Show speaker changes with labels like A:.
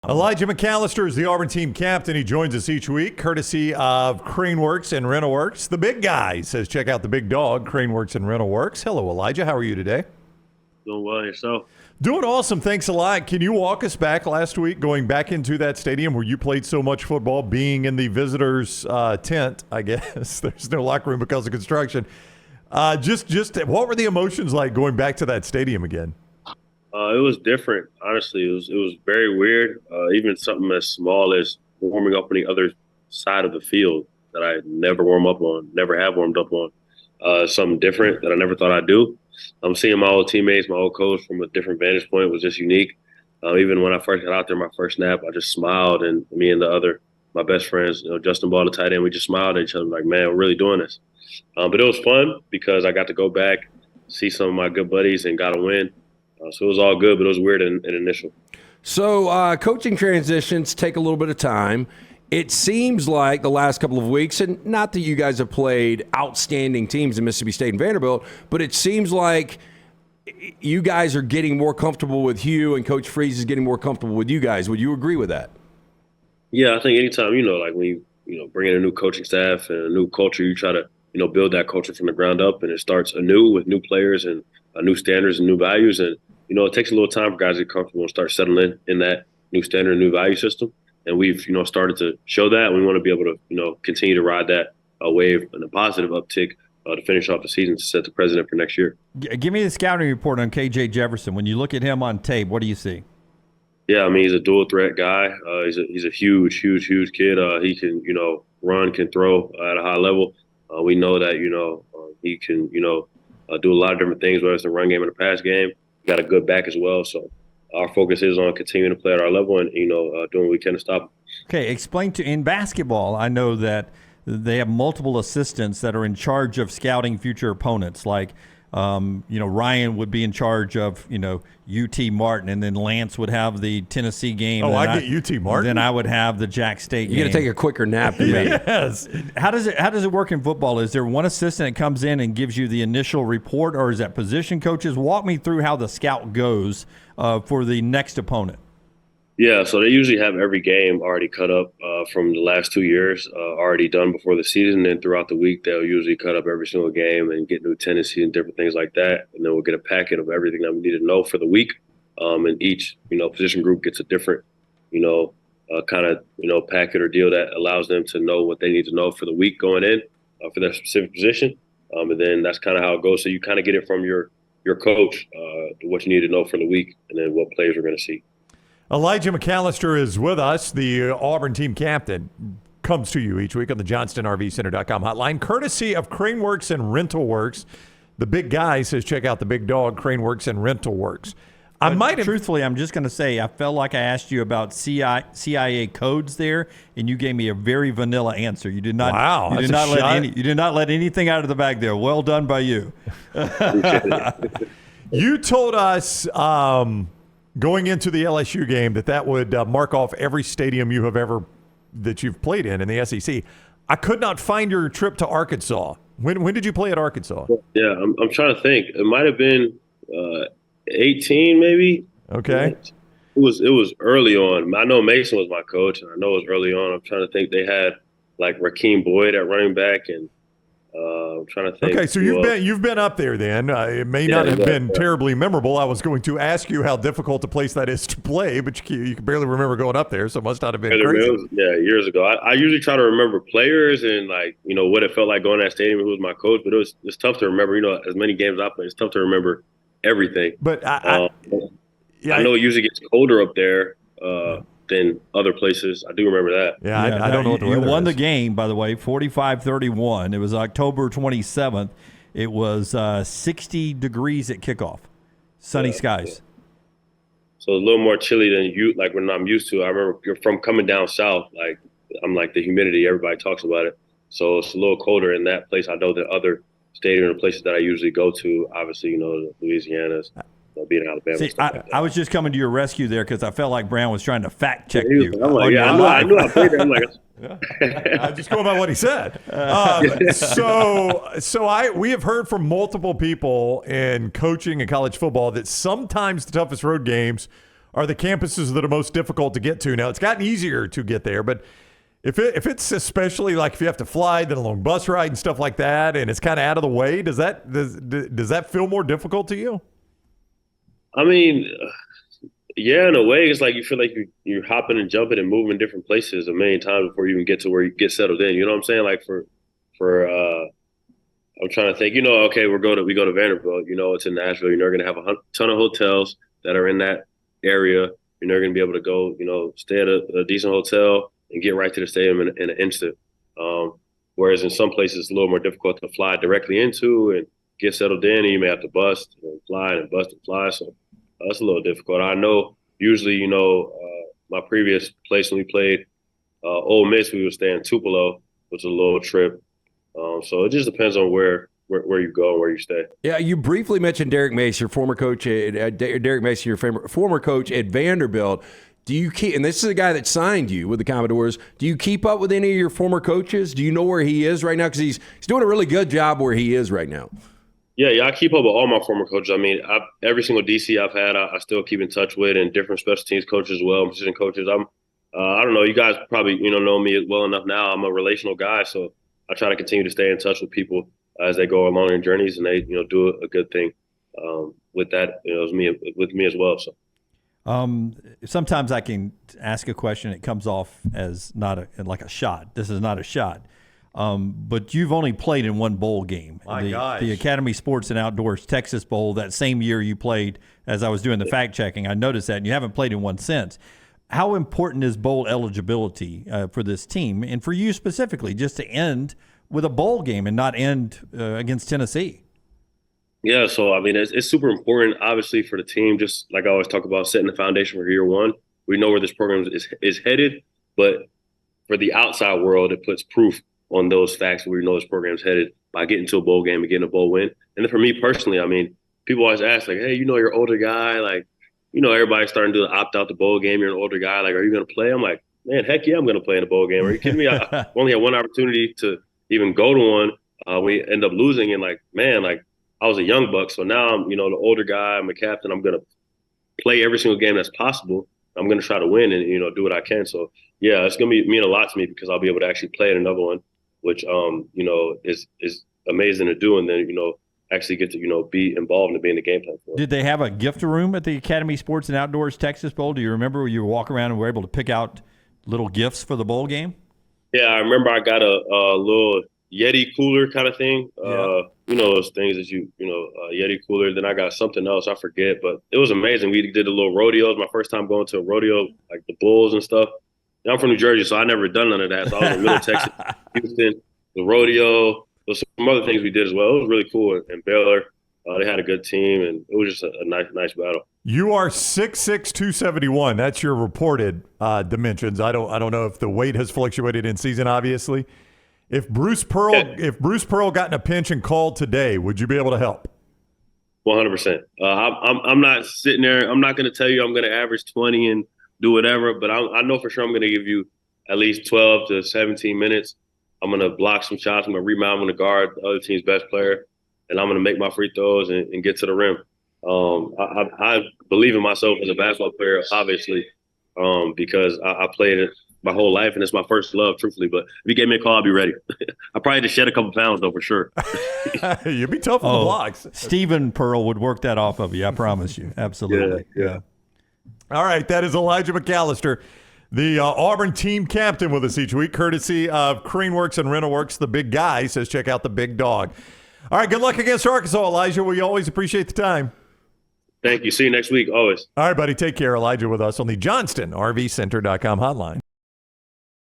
A: Elijah McAllister is the Auburn team captain. He joins us each week, courtesy of CraneWorks and RentalWorks. The big guy says, check out the big dog, CraneWorks and RentalWorks. Hello, Elijah. How are you today?
B: Doing well yourself.
A: Doing awesome. Thanks a lot. Can you walk us back last week, going back into that stadium where you played so much football, being in the visitors' tent, I guess. There's no locker room because of construction. Just what were the emotions like going back to that stadium again?
B: It was different, honestly. It was very weird. Even something as small as warming up on the other side of the field that I never never have warmed up on. Something different that I never thought I'd do. I'm seeing my old teammates, my old coach from a different vantage point was just unique. Even when I first got out there, my first snap, I just smiled, and me and my best friends, Justin Ball, the tight end, we just smiled at each other like, man, we're really doing this. But it was fun because I got to go back, see some of my good buddies, and got a win. So it was all good, but it was weird in initial.
C: So coaching transitions take a little bit of time. It seems like the last couple of weeks, and not that you guys have played outstanding teams in Mississippi State and Vanderbilt, but it seems like you guys are getting more comfortable with Hugh and Coach Freeze is getting more comfortable with you guys. Would you agree with that?
B: Yeah, I think anytime, like when you bring in a new coaching staff and a new culture, you try to, build that culture from the ground up, and it starts anew with new players and new standards and new values. And, it takes a little time for guys to get comfortable and start settling in that new standard and new value system. And we've, started to show that. We want to be able to, continue to ride that wave and a positive uptick to finish off the season to set the precedent for next year.
D: Give me the scouting report on KJ Jefferson. When you look at him on tape, what do you see?
B: Yeah, he's a dual threat guy. He's a huge kid. He can, run, can throw at a high level. We know that, he can, do a lot of different things, whether it's the run game and the pass game. Got a good back as well. So our focus is on continuing to play at our level and, doing what we can to stop him.
D: Okay, in basketball, I know that they have multiple assistants that are in charge of scouting future opponents. Like, Ryan would be in charge of, UT Martin, and then Lance would have the Tennessee game.
A: Oh, I get UT Martin.
D: Then I would have the Jack State game.
C: You got to take a quicker nap than me.
D: Yes. How does it work in football? Is there one assistant that comes in and gives you the initial report, or is that position coaches? Walk me through how the scout goes for the next opponent.
B: Yeah, so they usually have every game already cut up from the last 2 years, already done before the season. And throughout the week, they'll usually cut up every single game and get new tendencies and different things like that. And then we'll get a packet of everything that we need to know for the week. And each, position group gets a different, packet or deal that allows them to know what they need to know for the week going in for their specific position. And then that's kind of how it goes. So you kind of get it from your coach, what you need to know for the week, and then what players we're going to see.
A: Elijah McAllister is with us, the Auburn team captain. Comes to you each week on the JohnstonRVCenter.com hotline, courtesy of CraneWorks and RentalWorks. The big guy says, check out the big dog, CraneWorks and RentalWorks.
D: Truthfully, I'm just going to say, I felt like I asked you about CIA codes there, and you gave me a very vanilla answer. You did not.
A: Wow,
D: you did not let anything out of the bag there. Well done by you.
A: You told us going into the LSU game that would mark off every stadium that you've played in the SEC. I could not find your trip to Arkansas. When did you play at Arkansas?
B: Yeah, I'm trying to think. It might have been 18, maybe.
A: Okay.
B: It was early on. I know Mason was my coach, and I know it was early on. I'm trying to think. They had like Rakeem Boyd at running back, and I'm trying to think.
A: Okay, so you've been up there then. It may not have been terribly memorable. I was going to ask you how difficult a place that is to play, but you can barely remember going up there, so it must not have been crazy.
B: Years ago. I usually try to remember players and what it felt like going to that stadium. Who was my coach? But it's tough to remember. As many games I played, it's tough to remember everything.
A: But
B: I know it usually gets colder up there than other places. I do remember that.
A: Yeah, I don't know what the weather
D: You won
A: is.
D: the game, by the way, 45-31. It was October 27th. It was 60 degrees at kickoff. Sunny skies.
B: So it's a little more chilly than when I'm used to. I remember from coming down south, I'm like the humidity, everybody talks about it. So it's a little colder in that place. I know that other stadium and places that I usually go to, obviously, Louisiana's, being in Alabama.
D: See, I was just coming to your rescue there because I felt like Brown was trying to fact check you.
B: I'm like, I knew I played there. I'm like,
A: I just go by what he said. We have heard from multiple people in coaching and college football that sometimes the toughest road games are the campuses that are most difficult to get to. Now, it's gotten easier to get there, but if it's especially like if you have to fly, then a long bus ride and stuff like that, and it's kind of out of the way, does that feel more difficult to you?
B: I mean, yeah, in a way, it's like you feel like you're hopping and jumping and moving different places a million times before you even get to where you get settled in. You know what I'm saying? Like I'm trying to think. Okay, we go to Vanderbilt. It's in Nashville. You're not going to have a ton of hotels that are in that area. You're not going to be able to go, stay at a decent hotel and get right to the stadium in an instant. Whereas in some places it's a little more difficult to fly directly into and get settled in, and you may have to bust and fly and bust and fly. So that's a little difficult. I know usually, my previous place when we played Ole Miss, we would stay in Tupelo, which is a little trip. So it just depends on where you go and where you stay.
C: Yeah, you briefly mentioned Derek Mace, your former coach former coach at Vanderbilt. Do you keep, and this is a guy that signed you with the Commodores, do you keep up with any of your former coaches? Do you know where he is right now? Because he's doing a really good job where he is right now.
B: Yeah, I keep up with all my former coaches. I mean, every single DC I've had, I still keep in touch with, and different special teams coaches as well, position coaches. I don't know, you guys probably know me well enough now. I'm a relational guy, so I try to continue to stay in touch with people as they go along their journeys, and they do a good thing with that. With me as well. So.
D: Sometimes I can ask a question. It comes off as like a shot. This is not a shot. But you've only played in one bowl game. The Academy Sports and Outdoors Texas Bowl, that same year you played, as I was doing the fact checking, I noticed that, and you haven't played in one since. How important is bowl eligibility for this team, and for you specifically, just to end with a bowl game and not end against Tennessee?
B: Yeah, so I mean, it's super important, obviously, for the team. Just like I always talk about, setting the foundation for year one. We know where this program is headed, but for the outside world, it puts proof on those facts where we know this program's headed by getting to a bowl game and getting a bowl win. And then for me personally, I mean, people always ask, like, hey, you're an older guy, like, everybody's starting to opt out the bowl game. You're an older guy, like, are you going to play? I'm like, man, heck yeah, I'm going to play in a bowl game. Are you kidding me? I only had one opportunity to even go to one. We end up losing, and like, man, like, I was a young buck, so now I'm, the older guy. I'm a captain. I'm gonna play every single game that's possible. I'm gonna try to win and do what I can. So yeah, it's gonna mean a lot to me because I'll be able to actually play in another one, which is amazing to do, and then actually get to be involved and be in the game plan for it.
D: Did they have a gift room at the Academy Sports and Outdoors Texas Bowl? Do you remember where you walk around and were able to pick out little gifts for the bowl game?
B: Yeah, I remember I got a little Yeti cooler kind of thing.
D: Yeah.
B: Those things that Yeti cooler. Then I got something else, I forget, but it was amazing. We did a little rodeo. It was my first time going to a rodeo, like the bulls and stuff. And I'm from New Jersey, so I never done none of that. So I was in Middle Texas, Houston, the rodeo. There's some other things we did as well. It was really cool. And Baylor, they had a good team, and it was just a nice battle. You
A: are 6'6", 271. That's your reported dimensions. I don't know if the weight has fluctuated in season, obviously. If Bruce Pearl got in a pinch and called today, would you be able to help?
B: 100%. I'm not sitting there. I'm not going to tell you I'm going to average 20 and do whatever, but I know for sure I'm going to give you at least 12 to 17 minutes. I'm going to block some shots. I'm going to rebound. I'm going to guard the other team's best player, and I'm going to make my free throws and get to the rim. I believe in myself as a basketball player, obviously, because I played it my whole life, and it's my first love, truthfully. But if you gave me a call, I'd be ready. I probably had to shed a couple pounds, though, for sure.
A: You'd be tough on the blocks.
D: Stephen Pearl would work that off of you, I promise you. Absolutely.
B: Yeah.
A: All right, that is Elijah McAllister, the Auburn team captain, with us each week, courtesy of CraneWorks and RentalWorks. The big guy says check out the big dog. All right, good luck against Arkansas, Elijah. We always appreciate the time.
B: Thank you. See you next week, always.
A: All right, buddy. Take care. Elijah with us on the JohnstonRVCenter.com hotline.